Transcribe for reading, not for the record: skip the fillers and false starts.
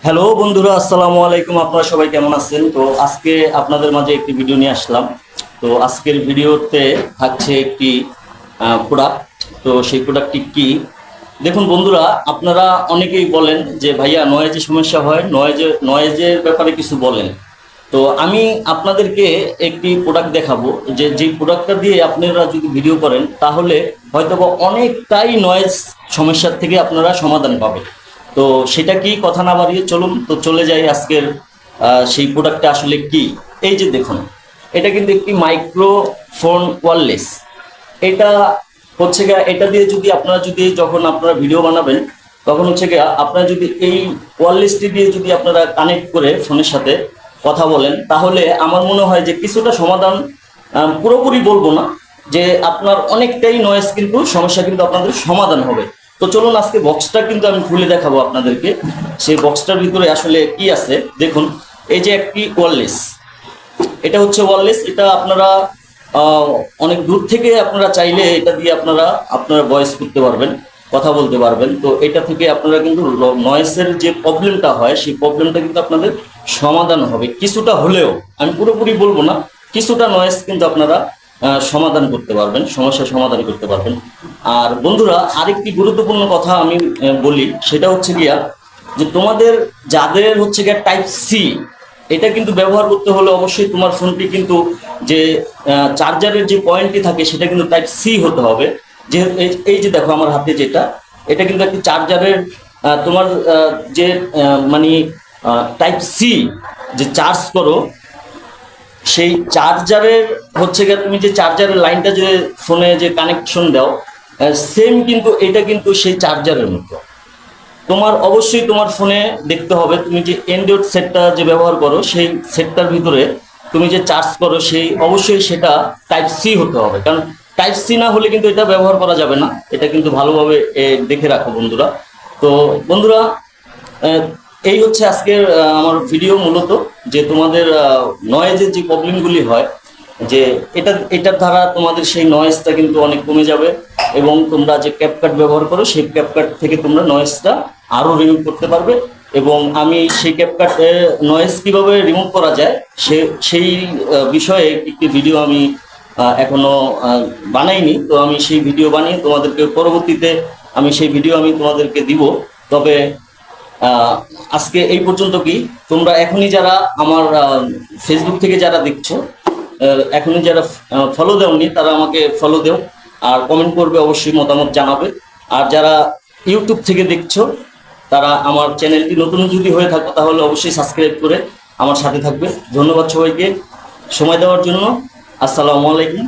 Hello বন্ধুরা, আসসালামু আলাইকুম। আপনারা সবাই কেমন আছেন? তো আজকে আপনাদের মাঝে একটি ভিডিও নিয়ে আসলাম। তো আজকের ভিডিওতে থাকছে একটি প্রোডাক্ট। তো সেই প্রোডাক্টটি কি, দেখুন বন্ধুরা, আপনারা অনেকেই বলেন যে ভাইয়া নয়েজে সমস্যা হয়, নয়েজের ব্যাপারে কিছু বলেন। তো আমি আপনাদেরকে একটি প্রোডাক্ট দেখাবো, যে প্রোডাক্টটা দিয়ে আপনারা যদি ভিডিও করেন তাহলে হয়তোবা অনেকটাই নয়েজ সমস্যার থেকে আপনারা সমাধান পাবেন। তো সেটা কি, কথা না বাড়িয়ে চলুন তো চলে যাই আজকের সেই প্রোডাক্টটা আসলে কি। এই যে দেখুন, এটা কিন্তু একটি মাইক্রোফোন ওয়্যারলেস। এটা হচ্ছে গিয়ে, এটা দিয়ে যদি আপনারা যখন আপনারা ভিডিও বানাবেন তখন হচ্ছে গিয়ে আপনারা যদি এই ওয়্যারলেসটি দিয়ে যদি আপনারা কানেক্ট করে ফোনের সাথে কথা বলেন তাহলে আমার মনে হয় যে কিছুটা সমাধান, পুরোপুরি বলবো না, যে আপনার অনেকটাই নয়েজ কিন্তু সমস্যা কিন্তু আপনাদের সমাধান হবে। তো চলুন আজকে বক্সটা কিন্তু আমি খুলে দেখাবো আপনাদেরকে। সেই বক্সটার ভিতরে আসলে কি আছে দেখুন। এই যে একটি ওয়্যারলেস, এটা হচ্ছে ওয়্যারলেস। এটা আপনারা অনেক দূর থেকে আপনারা চাইলে এটা দিয়ে আপনারা ভয়েস করতে পারবেন, কথা বলতে পারবেন। তো এটা থেকে আপনারা কিন্তু নয়েসের যে প্রবলেমটা হয় সেই প্রবলেমটা কিন্তু আপনাদের সমাধান হবে কিছুটা হলেও। আমি পুরোপুরি বলবো না, কিছুটা নয়েস কিন্তু আপনারা সমাধান করতে পারবেন, সমস্যার সমাধান করতে পারবেন। আর বন্ধুরা, আরেকটি গুরুত্বপূর্ণ কথা আমি বলি, সেটা হচ্ছে গিয়া যে তোমাদের যাদের হচ্ছে গিয়া টাইপ সি, এটা কিন্তু ব্যবহার করতে হলে অবশ্যই তোমার ফোনটি কিন্তু যে চার্জারের যে পয়েন্টটি থাকে সেটা কিন্তু টাইপ সি হতে হবে। যে এই যে দেখো আমার হাতে যেটা, এটা কিন্তু একটি চার্জারের তোমার যে মানে টাইপ সি যে চার্জ করো, সেই চার্জারের হচ্ছে গিয়ে তুমি যে চার্জারের লাইনটা যে ফোনে যে কানেকশন দাও, সেম কিন্তু এটা কিন্তু সেই চার্জারের মতো। তোমার অবশ্যই তোমার ফোনে দেখতে হবে তুমি যে অ্যান্ড্রয়েড সেটটা যে ব্যবহার করো সেই সেটটার ভিতরে তুমি যে চার্জ করো সেই অবশ্যই সেটা টাইপ সি হতে হবে, কারণ টাইপ সি না হলে কিন্তু এটা ব্যবহার করা যাবে না। এটা কিন্তু ভালোভাবে দেখে রাখো বন্ধুরা। তো বন্ধুরা, আহ, এই হচ্ছে আজকের আমার ভিডিও মূলত, যে তোমাদের নয়েজের যে প্রবলেমগুলি হয়, যে এটার দ্বারা তোমাদের সেই নয়েজটা কিন্তু অনেক কমে যাবে। এবং তোমরা যে ক্যাপকাট ব্যবহার করো সেই ক্যাপকাট থেকে তোমরা নয়েজটা আরো রিমুভ করতে পারবে। এবং আমি সেই ক্যাপকাট নয়েজ কিভাবে রিমুভ করা যায় সেই বিষয়ে একটি ভিডিও আমি এখনো বানাইনি। তো আমি সেই ভিডিও বানিয়ে তোমাদেরকে পরবর্তীতে আমি সেই ভিডিও আমি তোমাদেরকে দিব। তবে আজকে এই পর্যন্ত। কি তোমরা এখনই যারা আমার ফেসবুক থেকে যারা দেখছো, এখনই যারা ফলো দেওনি তারা আমাকে ফলো দেও, আর কমেন্ট করবে, অবশ্যই মতামত জানাবে। আর যারা ইউটিউব থেকে দেখছো তারা আমার চ্যানেলটি নতুন যদি হয়ে থাকো তাহলে অবশ্যই সাবস্ক্রাইব করে আমার সাথে থাকবে। ধন্যবাদ সবাইকে সময় দেওয়ার জন্য। আসসালামু আলাইকুম।